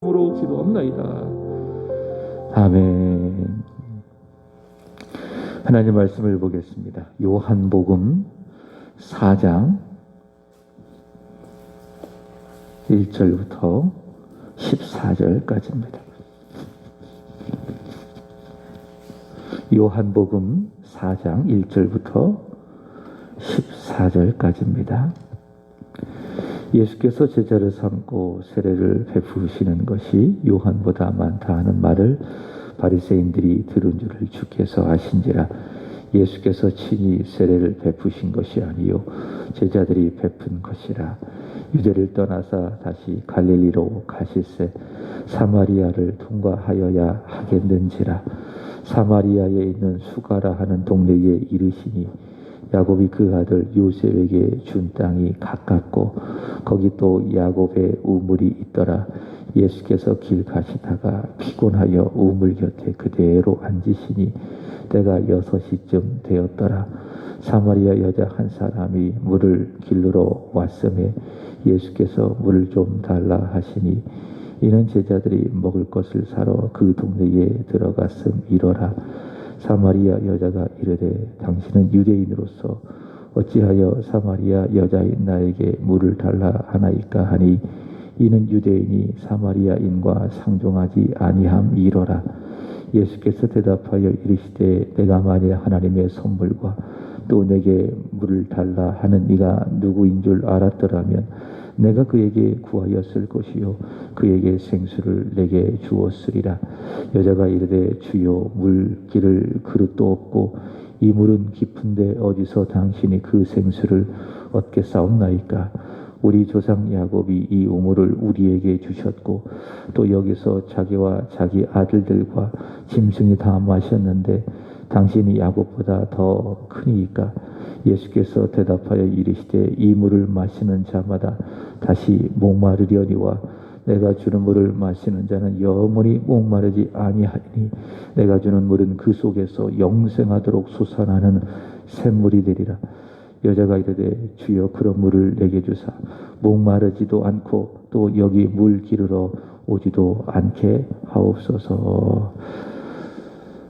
으로 기도합나이다. 아멘. 하나님 말씀을 보겠습니다. 요한복음 4장 1절부터 14절까지입니다. 요한복음 4장 1절부터 14절까지입니다. 예수께서 제자를 삼고 세례를 베푸시는 것이 요한보다 많다 하는 말을 바리새인들이 들은 줄을 주께서 아신지라. 예수께서 친히 세례를 베푸신 것이 아니요 제자들이 베푼 것이라. 유대를 떠나사 다시 갈릴리로 가실새 사마리아를 통과하여야 하겠는지라. 사마리아에 있는 수가라 하는 동네에 이르시니 야곱이 그 아들 요셉에게 준 땅이 가깝고 거기 또 야곱의 우물이 있더라. 예수께서 길 가시다가 피곤하여 우물 곁에 그대로 앉으시니 때가 6시쯤 되었더라. 사마리아 여자 한 사람이 물을 길르러 왔음에 예수께서 물을 좀 달라 하시니 이는 제자들이 먹을 것을 사러 그 동네에 들어갔음이러라. 사마리아 여자가 이르되 당신은 유대인으로서 어찌하여 사마리아 여자인 나에게 물을 달라 하나이까 하니 이는 유대인이 사마리아인과 상종하지 아니함이러라. 예수께서 대답하여 이르시되 내가 만일 하나님의 선물과 또 내게 물을 달라 하는 이가 누구인 줄 알았더라면 내가 그에게 구하였을 것이요 그에게 생수를 내게 주었으리라. 여자가 이르되 주여 물 기를 그릇도 없고 이 물은 깊은데 어디서 당신이 그 생수를 얻겠사옵나이까. 우리 조상 야곱이 이 우물을 우리에게 주셨고 또 여기서 자기와 자기 아들들과 짐승이 다 마셨는데 당신이 야곱보다 더 크니이까. 예수께서 대답하여 이르시되 이 물을 마시는 자마다 다시 목마르려니와 내가 주는 물을 마시는 자는 영원히 목마르지 아니하니 내가 주는 물은 그 속에서 영생하도록 솟아나는 샘물이 되리라. 여자가 이르되 주여 그런 물을 내게 주사 목마르지도 않고 또 여기 물 기르러 오지도 않게 하옵소서.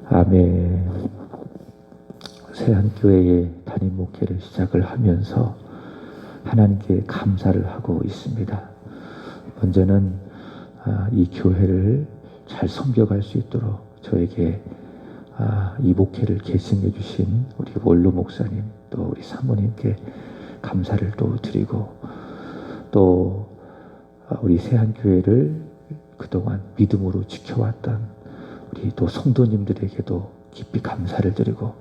아멘. 세안교회의 담임 목회를 시작을 하면서 하나님께 감사를 하고 있습니다. 먼저는 이 교회를 잘 섬겨갈 수 있도록 저에게 이 목회를 계승해 주신 우리 원로 목사님 또 우리 사모님께 감사를 또 드리고 또 우리 세안교회를 그동안 믿음으로 지켜왔던 우리 또 성도님들에게도 깊이 감사를 드리고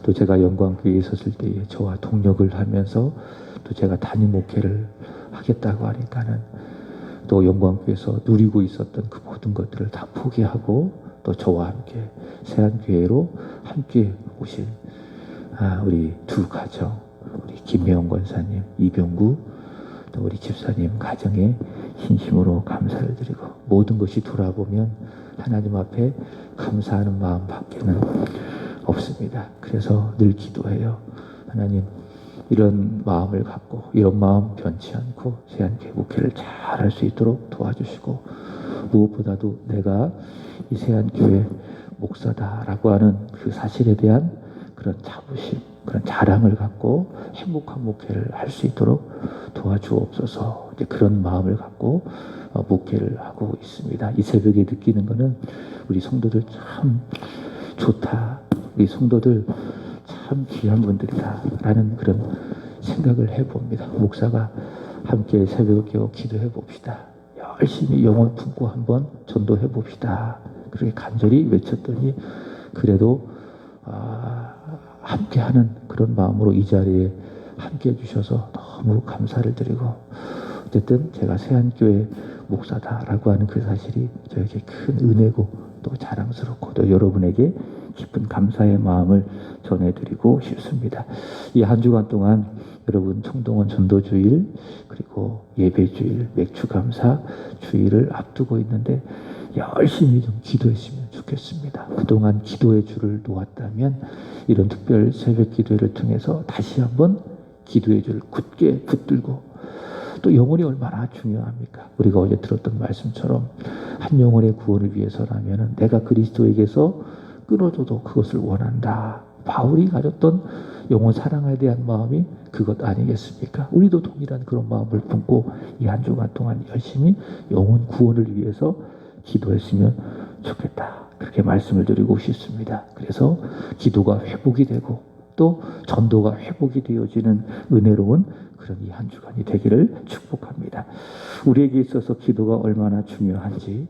또 제가 영광교회에 있었을 때에 저와 동력을 하면서 또 제가 담임 목회를 하겠다고 하니까는 또 영광교회에서 누리고 있었던 그 모든 것들을 다 포기하고 또 저와 함께 세안교회로 함께 오신 우리 두 가정, 우리 김혜영 권사님, 이병구 또 우리 집사님 가정에 진심으로 감사를 드리고 모든 것이 돌아보면 하나님 앞에 감사하는 마음밖에는 없습니다. 그래서 늘 기도해요. 하나님 이런 마음을 갖고 이런 마음 변치 않고 세안교회 목회를 잘 할 수 있도록 도와주시고 무엇보다도 내가 이 세안교회 목사다라고 하는 그 사실에 대한 그런 자부심, 그런 자랑을 갖고 행복한 목회를 할 수 있도록 도와주옵소서. 이제 그런 마음을 갖고 목회를 하고 있습니다. 이 새벽에 느끼는 거는 우리 성도들 참 좋다. 우리 성도들 참 귀한 분들이다라는 그런 생각을 해봅니다. 목사가 함께 새벽에 깨어 기도해 봅시다. 열심히 영혼 품고 한번 전도해 봅시다. 그렇게 간절히 외쳤더니 그래도 함께하는 그런 마음으로 이 자리에 함께해 주셔서 너무 감사를 드리고 어쨌든 제가 세안교회 목사다라고 하는 그 사실이 저에게 큰 은혜고 또 자랑스럽고 또 여러분에게 깊은 감사의 마음을 전해드리고 싶습니다. 이 한 주간 동안 여러분 청동원 전도주일 그리고 예배주일 맥주감사 주일을 앞두고 있는데 열심히 좀 기도했으면 좋겠습니다. 그동안 기도의 줄을 놓았다면 이런 특별 새벽 기도회를 통해서 다시 한번 기도의 줄을 굳게 붙들고 또 영혼이 얼마나 중요합니까? 우리가 어제 들었던 말씀처럼 한 영혼의 구원을 위해서라면 내가 그리스도에게서 끊어져도 그것을 원한다. 바울이 가졌던 영혼 사랑에 대한 마음이 그것 아니겠습니까? 우리도 동일한 그런 마음을 품고 이 한 주간 동안 열심히 영혼 구원을 위해서 기도했으면 좋겠다. 그렇게 말씀을 드리고 싶습니다. 그래서 기도가 회복이 되고 또 전도가 회복이 되어지는 은혜로운 그런 이 한 주간이 되기를 축복합니다. 우리에게 있어서 기도가 얼마나 중요한지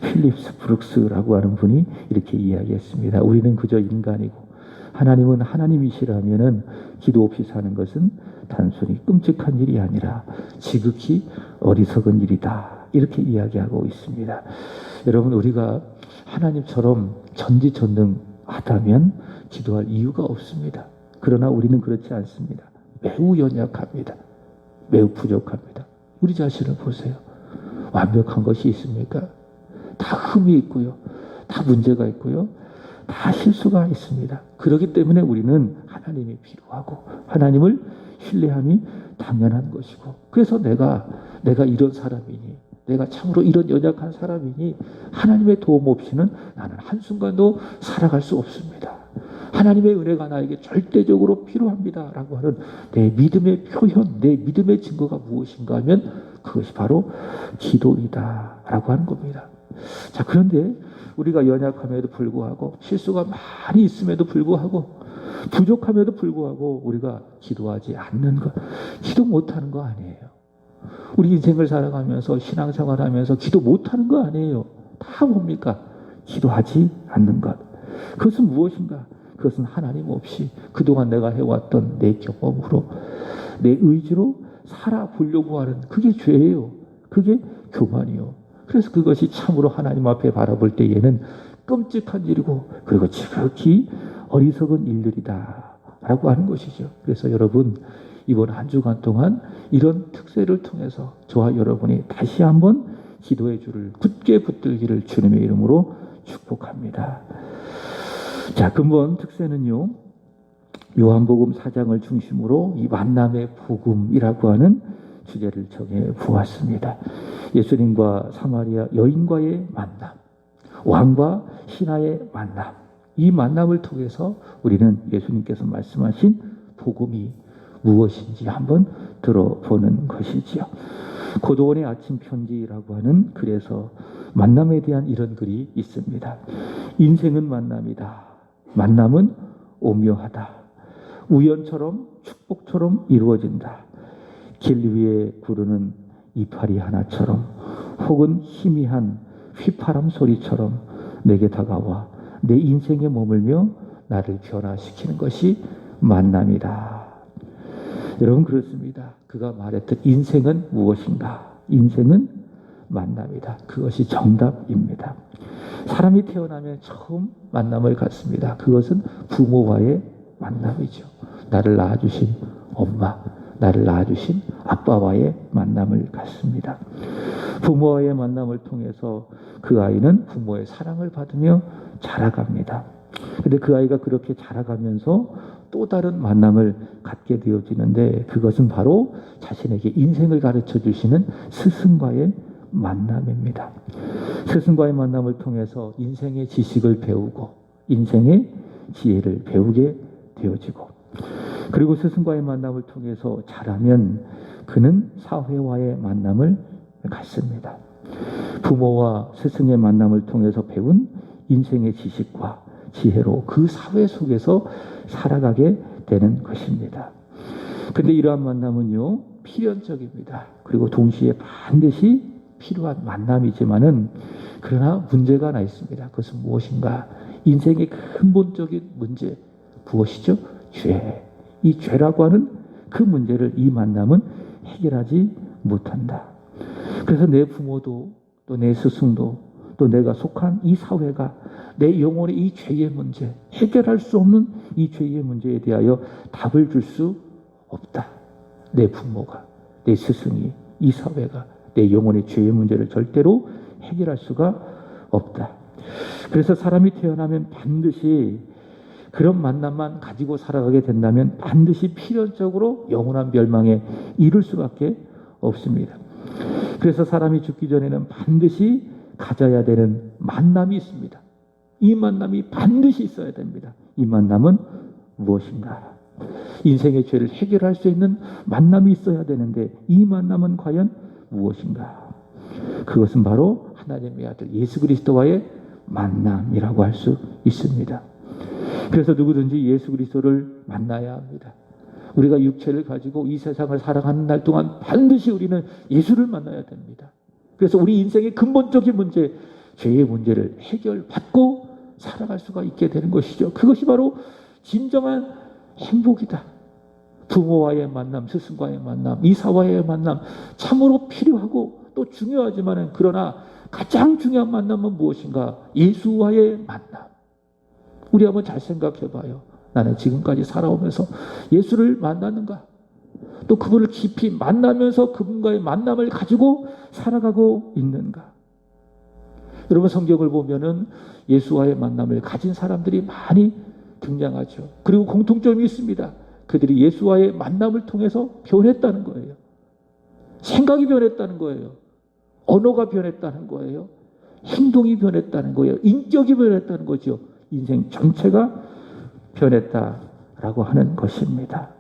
필립스 브룩스라고 하는 분이 이렇게 이야기했습니다. 우리는 그저 인간이고 하나님은 하나님이시라면은 기도 없이 사는 것은 단순히 끔찍한 일이 아니라 지극히 어리석은 일이다. 이렇게 이야기하고 있습니다. 여러분, 우리가 하나님처럼 전지전능하다면 기도할 이유가 없습니다. 그러나 우리는 그렇지 않습니다. 매우 연약합니다. 매우 부족합니다. 우리 자신을 보세요. 완벽한 것이 있습니까? 다 흠이 있고요. 다 문제가 있고요. 다 실수가 있습니다. 그렇기 때문에 우리는 하나님이 필요하고 하나님을 신뢰함이 당연한 것이고, 그래서 내가 이런 사람이니, 내가 참으로 이런 연약한 사람이니 하나님의 도움 없이는 나는 한순간도 살아갈 수 없습니다. 하나님의 은혜가 나에게 절대적으로 필요합니다 라고 하는 내 믿음의 표현, 내 믿음의 증거가 무엇인가 하면 그것이 바로 기도이다 라고 하는 겁니다. 자, 그런데 우리가 연약함에도 불구하고 실수가 많이 있음에도 불구하고 부족함에도 불구하고 우리가 기도하지 않는 것, 기도 못하는 거 아니에요. 우리 인생을 살아가면서 신앙생활하면서 기도 못하는 거 아니에요. 다 뭡니까? 기도하지 않는 것. 그것은 무엇인가? 그것은 하나님 없이 그동안 내가 해왔던 내 경험으로 내 의지로 살아보려고 하는 그게 죄예요. 그게 교만이요. 그래서 그것이 참으로 하나님 앞에 바라볼 때에는 끔찍한 일이고 그리고 지극히 어리석은 일들이다 라고 하는 것이죠. 그래서 여러분, 이번 한 주간 동안 이런 특세를 통해서 저와 여러분이 다시 한번 기도의 줄을 굳게 붙들기를 주님의 이름으로 축복합니다. 자, 근본 특세는요, 요한복음 4장을 중심으로 이 만남의 복음이라고 하는 주제를 정해 보았습니다. 예수님과 사마리아 여인과의 만남, 왕과 신하의 만남, 이 만남을 통해서 우리는 예수님께서 말씀하신 복음이 무엇인지 한번 들어보는 것이지요. 고도원의 아침 편지라고 하는 글에서 만남에 대한 이런 글이 있습니다. 인생은 만남이다. 만남은 오묘하다. 우연처럼 축복처럼 이루어진다. 길 위에 구르는 이파리 하나처럼 혹은 희미한 휘파람 소리처럼 내게 다가와 내 인생에 머물며 나를 변화시키는 것이 만남이다. 여러분, 그렇습니다. 그가 말했던 인생은 무엇인가? 인생은 만남이다. 그것이 정답입니다. 사람이 태어나면 처음 만남을 갖습니다. 그것은 부모와의 만남이죠. 나를 낳아주신 엄마, 나를 낳아주신 아빠와의 만남을 갖습니다. 부모와의 만남을 통해서 그 아이는 부모의 사랑을 받으며 자라갑니다. 근데 그 아이가 그렇게 자라가면서 또 다른 만남을 갖게 되어지는데 그것은 바로 자신에게 인생을 가르쳐 주시는 스승과의 만남입니다. 스승과의 만남을 통해서 인생의 지식을 배우고 인생의 지혜를 배우게 되어지고, 그리고 스승과의 만남을 통해서 자라면 그는 사회와의 만남을 갖습니다. 부모와 스승의 만남을 통해서 배운 인생의 지식과 지혜로 그 사회 속에서 살아가게 되는 것입니다. 근데 이러한 만남은요, 필연적입니다. 그리고 동시에 반드시 필요한 만남이지만은 그러나 문제가 하나 있습니다. 그것은 무엇인가? 인생의 근본적인 문제, 무엇이죠? 죄. 이 죄라고 하는 그 문제를 이 만남은 해결하지 못한다. 그래서 내 부모도 또 내 스승도 또 내가 속한 이 사회가 내 영혼의 이 죄의 문제, 해결할 수 없는 이 죄의 문제에 대하여 답을 줄 수 없다. 내 부모가, 내 스승이, 이 사회가 내 영혼의 죄의 문제를 절대로 해결할 수가 없다. 그래서 사람이 태어나면 반드시 그런 만남만 가지고 살아가게 된다면 반드시 필연적으로 영원한 멸망에 이를 수밖에 없습니다. 그래서 사람이 죽기 전에는 반드시 가져야 되는 만남이 있습니다. 이 만남이 반드시 있어야 됩니다. 이 만남은 무엇인가? 인생의 죄를 해결할 수 있는 만남이 있어야 되는데 이 만남은 과연 무엇인가? 그것은 바로 하나님의 아들 예수 그리스도와의 만남이라고 할 수 있습니다. 그래서 누구든지 예수 그리스도를 만나야 합니다. 우리가 육체를 가지고 이 세상을 살아가는 날 동안 반드시 우리는 예수를 만나야 됩니다. 그래서 우리 인생의 근본적인 문제, 죄의 문제를 해결받고 살아갈 수가 있게 되는 것이죠. 그것이 바로 진정한 행복이다. 부모와의 만남, 스승과의 만남, 이사와의 만남 참으로 필요하고 또 중요하지만 그러나 가장 중요한 만남은 무엇인가? 예수와의 만남. 우리 한번 잘 생각해 봐요. 나는 지금까지 살아오면서 예수를 만났는가? 또 그분을 깊이 만나면서 그분과의 만남을 가지고 살아가고 있는가? 여러분 성경을 보면은 예수와의 만남을 가진 사람들이 많이 등장하죠. 그리고 공통점이 있습니다. 그들이 예수와의 만남을 통해서 변했다는 거예요. 생각이 변했다는 거예요. 언어가 변했다는 거예요. 행동이 변했다는 거예요. 인격이 변했다는 거죠. 인생 전체가 변했다라고 하는 것입니다.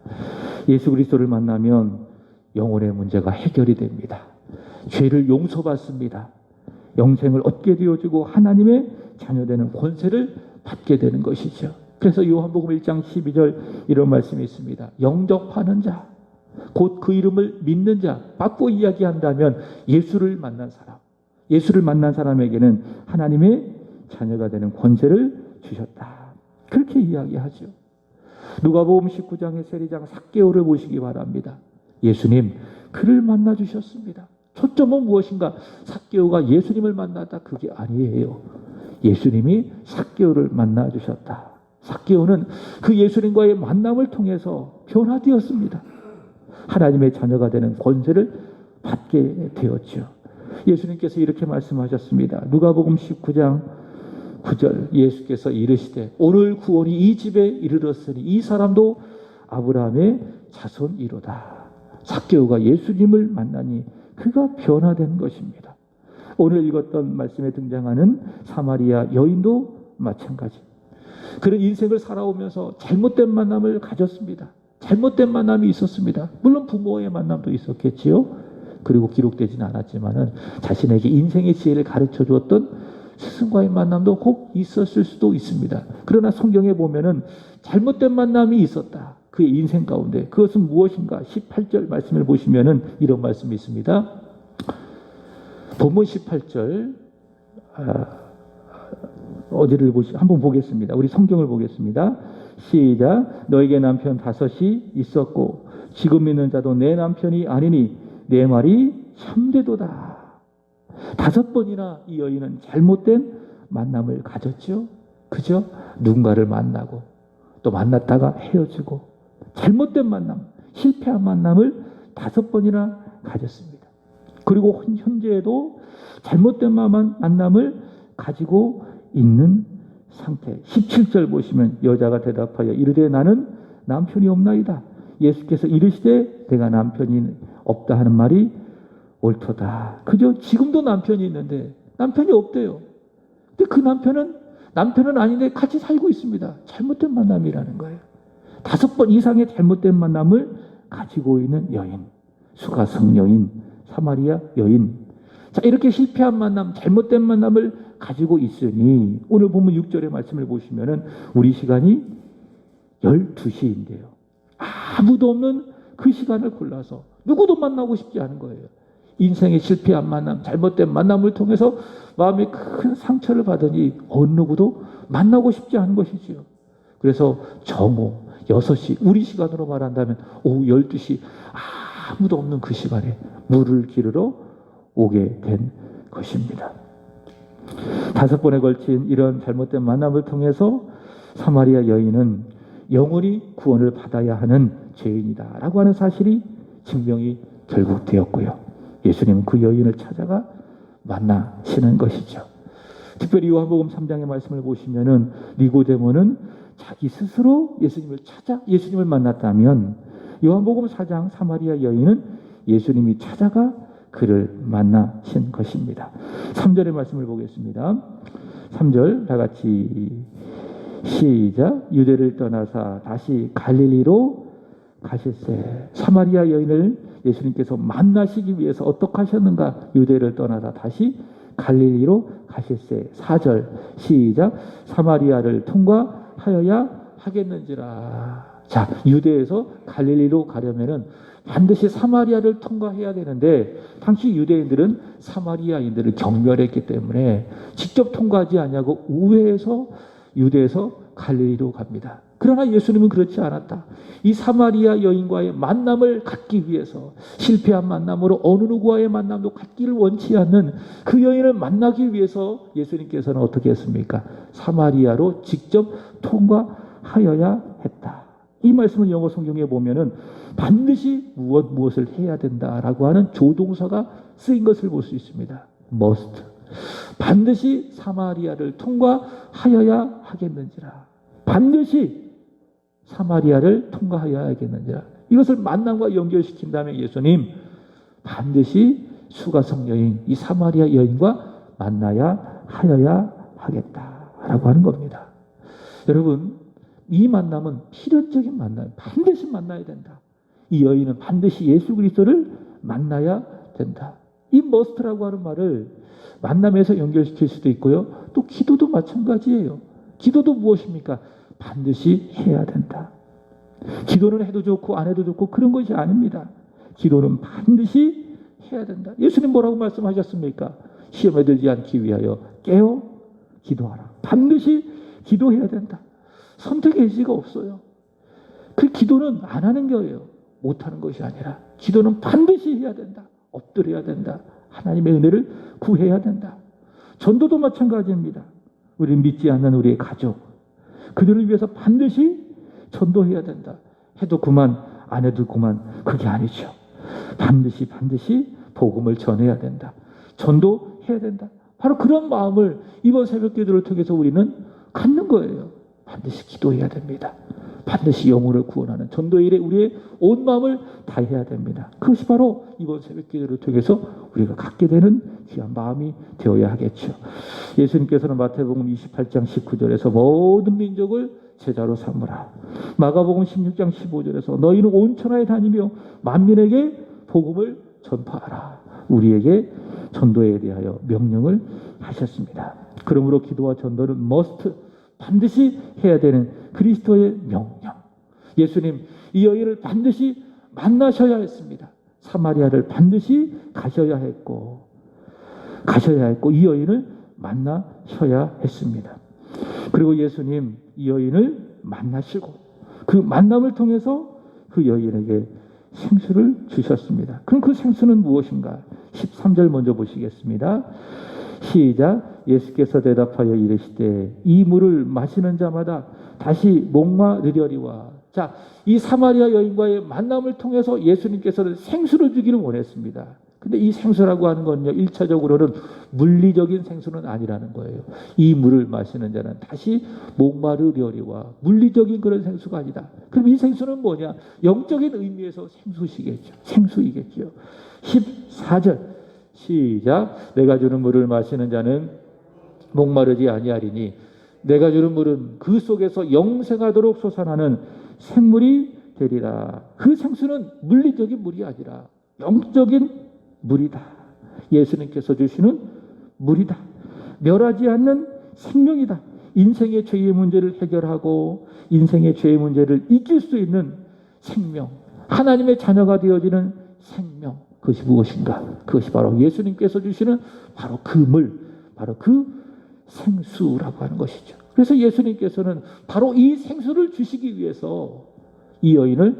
예수 그리스도를 만나면 영혼의 문제가 해결이 됩니다. 죄를 용서받습니다. 영생을 얻게 되어지고 하나님의 자녀되는 권세를 받게 되는 것이죠. 그래서 요한복음 1장 12절 이런 말씀이 있습니다. 영접하는 자, 곧 그 이름을 믿는 자, 바꿔 이야기한다면 예수를 만난 사람, 예수를 만난 사람에게는 하나님의 자녀가 되는 권세를 주셨다. 그렇게 이야기하죠. 누가복음 19장의 세리장 삭개오를 보시기 바랍니다. 예수님 그를 만나 주셨습니다. 초점은 무엇인가? 삭개오가 예수님을 만났다. 그게 아니에요. 예수님이 삭개오를 만나 주셨다. 삭개오는 그 예수님과의 만남을 통해서 변화되었습니다. 하나님의 자녀가 되는 권세를 받게 되었죠. 예수님께서 이렇게 말씀하셨습니다. 누가복음 19장 9절 예수께서 이르시되 오늘 구원이 이 집에 이르렀으니 이 사람도 아브라함의 자손이로다. 삭개오가 예수님을 만나니 그가 변화된 것입니다. 오늘 읽었던 말씀에 등장하는 사마리아 여인도 마찬가지. 그런 인생을 살아오면서 잘못된 만남을 가졌습니다. 잘못된 만남이 있었습니다. 물론 부모의 만남도 있었겠지요. 그리고 기록되지는 않았지만은 자신에게 인생의 지혜를 가르쳐 주었던 스승과의 만남도 꼭 있었을 수도 있습니다. 그러나 성경에 보면은 잘못된 만남이 있었다. 그의 인생 가운데. 그것은 무엇인가? 18절 말씀을 보시면은 이런 말씀이 있습니다. 본문 18절 어디를 한번 보겠습니다. 우리 성경을 보겠습니다. 시작. 너에게 남편 5이 있었고 지금 있는 자도 내 남편이 아니니 내 말이 참되도다. 5번이나 이 여인은 잘못된 만남을 가졌죠. 그죠? 누군가를 만나고 또 만났다가 헤어지고 잘못된 만남, 실패한 만남을 5번이나 가졌습니다. 그리고 현재에도 잘못된 만남을 가지고 있는 상태. 17절 보시면 여자가 대답하여 이르되 나는 남편이 없나이다. 예수께서 이르시되 내가 남편이 없다 하는 말이 옳도다. 그죠? 지금도 남편이 있는데 남편이 없대요. 근데 그 남편은 아닌데 같이 살고 있습니다. 잘못된 만남이라는 거예요. 5번 이상의 잘못된 만남을 가지고 있는 여인, 수가성 여인, 사마리아 여인. 자, 이렇게 실패한 만남, 잘못된 만남을 가지고 있으니 오늘 보면 6절의 말씀을 보시면은 우리 시간이 12시인데요. 아무도 없는 그 시간을 골라서 누구도 만나고 싶지 않은 거예요. 인생의 실패한 만남, 잘못된 만남을 통해서 마음에 큰 상처를 받으니 어느 누구도 만나고 싶지 않은 것이지요. 그래서 정오 6시, 우리 시간으로 말한다면 오후 12시 아무도 없는 그 시간에 물을 기르러 오게 된 것입니다. 5번에 걸친 이런 잘못된 만남을 통해서 사마리아 여인은 영원히 구원을 받아야 하는 죄인이다 라고 하는 사실이 증명이 결국 되었고요. 예수님은 그 여인을 찾아가 만나시는 것이죠. 특별히 요한복음 3장의 말씀을 보시면은 니고데모는 자기 스스로 예수님을 찾아 예수님을 만났다면 요한복음 4장 사마리아 여인은 예수님이 찾아가 그를 만나신 것입니다. 3절의 말씀을 보겠습니다. 3절 다 같이 시작. 유대를 떠나사 다시 갈릴리로 가실새. 사마리아 여인을 예수님께서 만나시기 위해서 어떻게 하셨는가? 유대를 떠나사 다시 갈릴리로 가실새. 4절 시작. 사마리아를 통과하여야 하겠는지라. 자, 유대에서 갈릴리로 가려면은 반드시 사마리아를 통과해야 되는데 당시 유대인들은 사마리아인들을 경멸했기 때문에 직접 통과하지 않냐고 우회해서 유대에서 갈릴리로 갑니다. 그러나 예수님은 그렇지 않았다. 이 사마리아 여인과의 만남을 갖기 위해서 실패한 만남으로 어느 누구와의 만남도 갖기를 원치 않는 그 여인을 만나기 위해서 예수님께서는 어떻게 했습니까? 사마리아로 직접 통과하여야 했다. 이 말씀을 영어 성경에 보면은 반드시 무엇을 해야 된다라고 하는 조동사가 쓰인 것을 볼 수 있습니다. must. 반드시 사마리아를 통과하여야 하겠는지라. 반드시 사마리아를 통과하여야 하겠는지라. 이것을 만남과 연결시킨 다음에 예수님 반드시 수가성 여인, 이 사마리아 여인과 만나야 하여야 하겠다라고 하는 겁니다. 여러분, 이 만남은 필연적인 만남, 반드시 만나야 된다. 이 여인은 반드시 예수 그리스도를 만나야 된다. 이 must라고 하는 말을 만남에서 연결시킬 수도 있고요. 또 기도도 마찬가지예요. 기도도 무엇입니까? 반드시 해야 된다. 기도는 해도 좋고 안 해도 좋고 그런 것이 아닙니다. 기도는 반드시 해야 된다. 예수님 뭐라고 말씀하셨습니까? 시험에 들지 않기 위하여 깨어 기도하라. 반드시 기도해야 된다. 선택의 여지가 없어요. 그 기도는 안 하는 거예요. 못하는 것이 아니라 기도는 반드시 해야 된다. 엎드려야 된다. 하나님의 은혜를 구해야 된다. 전도도 마찬가지입니다. 우리 믿지 않는 우리의 가족, 그들을 위해서 반드시 전도해야 된다. 해도 그만, 안 해도 그만, 그게 아니죠. 반드시 복음을 전해야 된다. 전도해야 된다. 바로 그런 마음을 이번 새벽 기도를 통해서 우리는 갖는 거예요. 반드시 기도해야 됩니다. 반드시 영혼을 구원하는 전도의 일에 우리의 온 마음을 다해야 됩니다. 그것이 바로 이번 새벽 기도를 통해서 우리가 갖게 되는 귀한 마음이 되어야 하겠죠. 예수님께서는 마태복음 28장 19절에서 모든 민족을 제자로 삼으라. 마가복음 16장 15절에서 너희는 온 천하에 다니며 만민에게 복음을 전파하라. 우리에게 전도에 대하여 명령을 하셨습니다. 그러므로 기도와 전도는 must, 반드시 해야 되는 그리스도의 명령. 예수님 이 여인을 반드시 만나셔야 했습니다. 사마리아를 반드시 가셔야 했고 이 여인을 만나셔야 했습니다. 그리고 예수님 이 여인을 만나시고 그 만남을 통해서 그 여인에게 생수를 주셨습니다. 그럼 그 생수는 무엇인가? 13절 먼저 보시겠습니다. 시작. 예수께서 대답하여 이르시되 이 물을 마시는 자마다 다시 목마르려니와. 자, 이 사마리아 여인과의 만남을 통해서 예수님께서는 생수를 주기를 원했습니다. 근데 이 생수라고 하는 건요, 1차적으로는 물리적인 생수는 아니라는 거예요. 이 물을 마시는 자는 다시 목마르려니와. 물리적인 그런 생수가 아니다. 그럼 이 생수는 뭐냐? 영적인 의미에서 생수이겠죠. 14절 시작. 내가 주는 물을 마시는 자는 목마르지 아니하리니 내가 주는 물은 그 속에서 영생하도록 솟아나는 생물이 되리라. 그 생수는 물리적인 물이 아니라 영적인 물이다. 예수님께서 주시는 물이다. 멸하지 않는 생명이다. 인생의 죄의 문제를 해결하고 인생의 죄의 문제를 이길 수 있는 생명, 하나님의 자녀가 되어지는 생명, 그것이 무엇인가? 그것이 바로 예수님께서 주시는 바로 그 물, 바로 그 생수라고 하는 것이죠. 그래서 예수님께서는 바로 이 생수를 주시기 위해서 이 여인을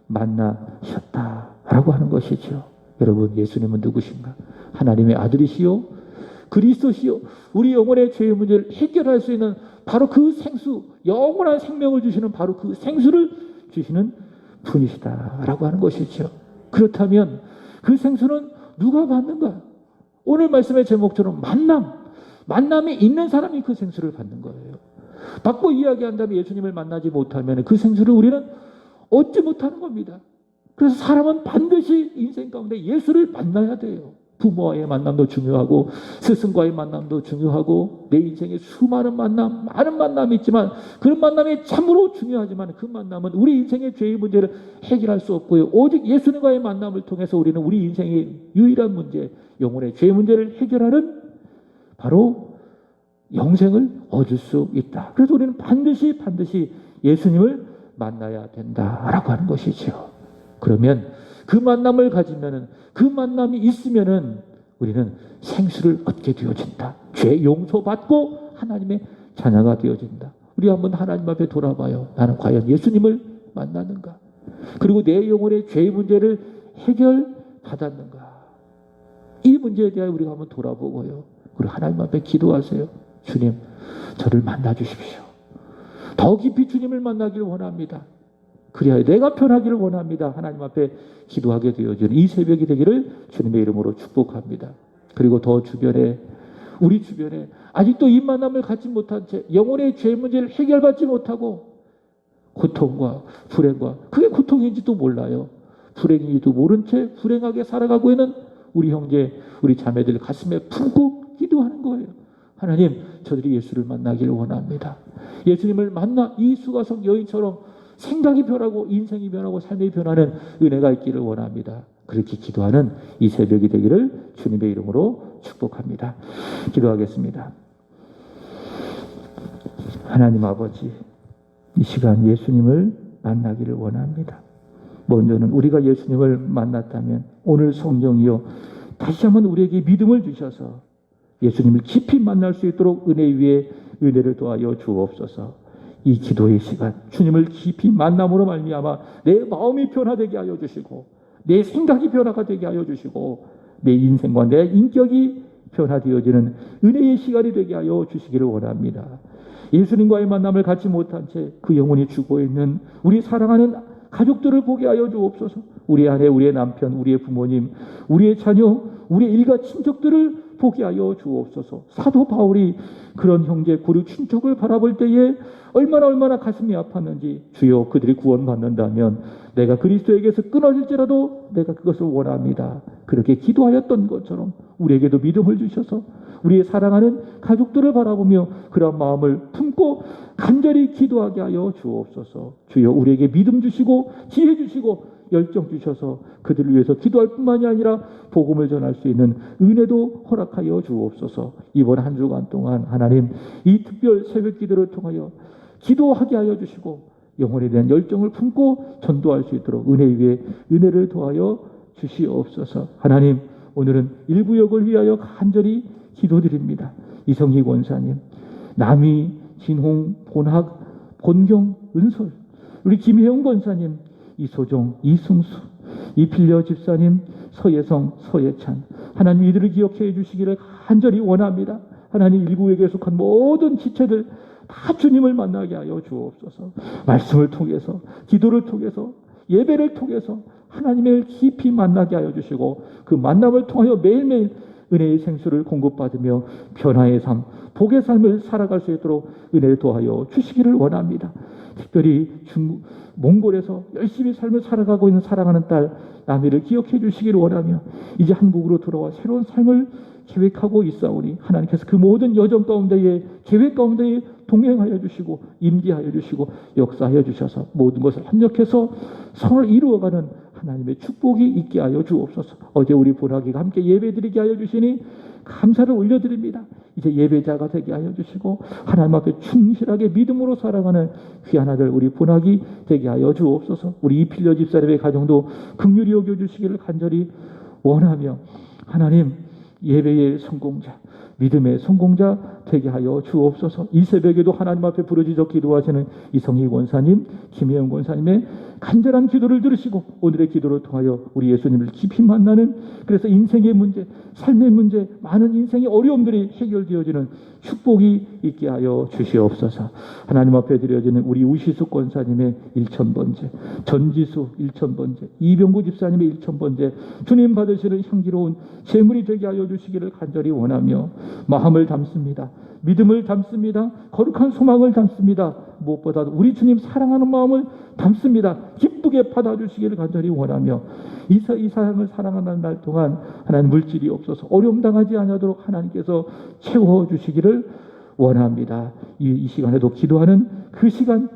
만나셨다라고 하는 것이죠. 여러분, 예수님은 누구신가? 하나님의 아들이시요 그리스도시요 우리 영혼의 죄의 문제를 해결할 수 있는 바로 그 생수, 영원한 생명을 주시는 바로 그 생수를 주시는 분이시다라고 하는 것이죠. 그렇다면 그 생수는 누가 받는가? 오늘 말씀의 제목처럼 만남이 있는 사람이 그 생수를 받는 거예요. 받고 이야기한다면 예수님을 만나지 못하면 그 생수를 우리는 얻지 못하는 겁니다. 그래서 사람은 반드시 인생 가운데 예수를 만나야 돼요. 부모와의 만남도 중요하고 스승과의 만남도 중요하고 내 인생에 수많은 만남, 많은 만남이 있지만 그런 만남이 참으로 중요하지만 그 만남은 우리 인생의 죄의 문제를 해결할 수 없고요. 오직 예수님과의 만남을 통해서 우리는 우리 인생의 유일한 문제, 영혼의 죄의 문제를 해결하는 바로 영생을 얻을 수 있다. 그래서 우리는 반드시 예수님을 만나야 된다라고 하는 것이죠. 그러면 그 만남을 가지면은, 그 만남이 있으면은 우리는 생수를 얻게 되어진다. 죄 용서받고 하나님의 자녀가 되어진다. 우리 한번 하나님 앞에 돌아봐요. 나는 과연 예수님을 만났는가? 그리고 내 영혼의 죄의 문제를 해결받았는가? 이 문제에 대하여 우리가 한번 돌아보고요. 그리고 하나님 앞에 기도하세요. 주님, 저를 만나 주십시오. 더 깊이 주님을 만나기를 원합니다. 그리하여 내가 편하기를 원합니다. 하나님 앞에 기도하게 되어지는 이 새벽이 되기를 주님의 이름으로 축복합니다. 그리고 더 주변에, 우리 주변에 아직도 이 만남을 갖지 못한 채 영혼의 죄 문제를 해결받지 못하고 고통과 불행과, 그게 고통인지도 몰라요. 불행인지도 모른 채 불행하게 살아가고 있는 우리 형제, 우리 자매들 가슴에 품고 기도하는 거예요. 하나님, 저들이 예수를 만나기를 원합니다. 예수님을 만나 이 수가성 여인처럼 생각이 변하고 인생이 변하고 삶이 변하는 은혜가 있기를 원합니다. 그렇게 기도하는 이 새벽이 되기를 주님의 이름으로 축복합니다. 기도하겠습니다. 하나님 아버지, 이 시간 예수님을 만나기를 원합니다. 먼저는 우리가 예수님을 만났다면 오늘 성령이여 다시 한번 우리에게 믿음을 주셔서 예수님을 깊이 만날 수 있도록 은혜 위에 은혜를 더하여 주옵소서. 이 기도의 시간 주님을 깊이 만남으로 말미암아 내 마음이 변화되게 하여 주시고 내 생각이 변화가 되게 하여 주시고 내 인생과 내 인격이 변화되어지는 은혜의 시간이 되게 하여 주시기를 원합니다. 예수님과의 만남을 갖지 못한 채 그 영혼이 죽어 있는 우리 사랑하는 가족들을 보게 하여 주옵소서. 우리 아내, 우리의 남편, 우리의 부모님, 우리의 자녀, 우리의 일가 친척들을 보게 하여 주옵소서. 사도 바울이 그런 형제, 고려 친척을 바라볼 때에 얼마나 가슴이 아팠는지, 주여 그들이 구원받는다면 내가 그리스도에게서 끊어질지라도 내가 그것을 원합니다. 그렇게 기도하였던 것처럼 우리에게도 믿음을 주셔서 우리의 사랑하는 가족들을 바라보며 그런 마음을 품고 간절히 기도하게 하여 주옵소서. 주여 우리에게 믿음 주시고 지혜 주시고 열정 주셔서 그들을 위해서 기도할 뿐만이 아니라 복음을 전할 수 있는 은혜도 허락하여 주옵소서. 이번 한 주간 동안 하나님 이 특별 새벽 기도를 통하여 기도하게 하여 주시고 영혼에 대한 열정을 품고 전도할 수 있도록 은혜 위에 은혜를 더하여 주시옵소서. 하나님, 오늘은 일구역을 위하여 간절히 기도드립니다. 이성희 권사님, 남희, 진홍, 본학, 본경, 은솔, 우리 김혜영 권사님, 이소정, 이승수, 이필려 집사님, 서예성, 서예찬, 하나님 이들을 기억해 주시기를 간절히 원합니다. 하나님 일구역에 속한 모든 지체들 다 주님을 만나게 하여 주옵소서. 말씀을 통해서, 기도를 통해서, 예배를 통해서 하나님을 깊이 만나게 하여 주시고 그 만남을 통하여 매일매일 은혜의 생수를 공급받으며 변화의 삶, 복의 삶을 살아갈 수 있도록 은혜를 더하여 주시기를 원합니다. 특별히 몽골에서 열심히 삶을 살아가고 있는 사랑하는 딸 나미를 기억해 주시기를 원하며 이제 한국으로 돌아와 새로운 삶을 계획하고 있사오니 하나님께서 그 모든 여정 가운데에 계획 가운데에 동행하여 주시고 임재하여 주시고 역사하여 주셔서 모든 것을 합력해서 선을 이루어가는 하나님의 축복이 있게 하여 주옵소서. 어제 우리 보라기가 함께 예배드리게 하여 주시니 감사를 올려드립니다. 이제 예배자가 되게 하여 주시고 하나님 앞에 충실하게 믿음으로 살아가는 귀한 아들 우리 보나기 되게 하여 주옵소서. 우리 이필려 집사님의 가정도 긍휼히 여겨주시기를 간절히 원하며 하나님 예배의 성공자, 믿음의 성공자 되게 하여 주옵소서. 이 새벽에도 하나님 앞에 부르짖어 기도하시는 이성희 권사님, 김혜영 권사님의 간절한 기도를 들으시고 오늘의 기도를 통하여 우리 예수님을 깊이 만나는, 그래서 인생의 문제, 삶의 문제, 많은 인생의 어려움들이 해결되어지는 축복이 있게 하여 주시옵소서. 하나님 앞에 드려지는 우리 우시숙 권사님의 1000번째, 전지수 1000번째, 이병구 집사님의 1000번째 주님 받으시는 향기로운 제물이 되게 하여 주시기를 간절히 원하며 마음을 담습니다. 믿음을 담습니다. 거룩한 소망을 담습니다. 무엇보다도 우리 주님 사랑하는 마음을 담습니다. 기쁘게 받아주시기를 간절히 원하며 이 사람을 사랑하는 날 동안 하나님 물질이 없어서 어려움 당하지 않도록 하나님께서 채워주시기를 원합니다. 이 시간에도 기도하는 그 시간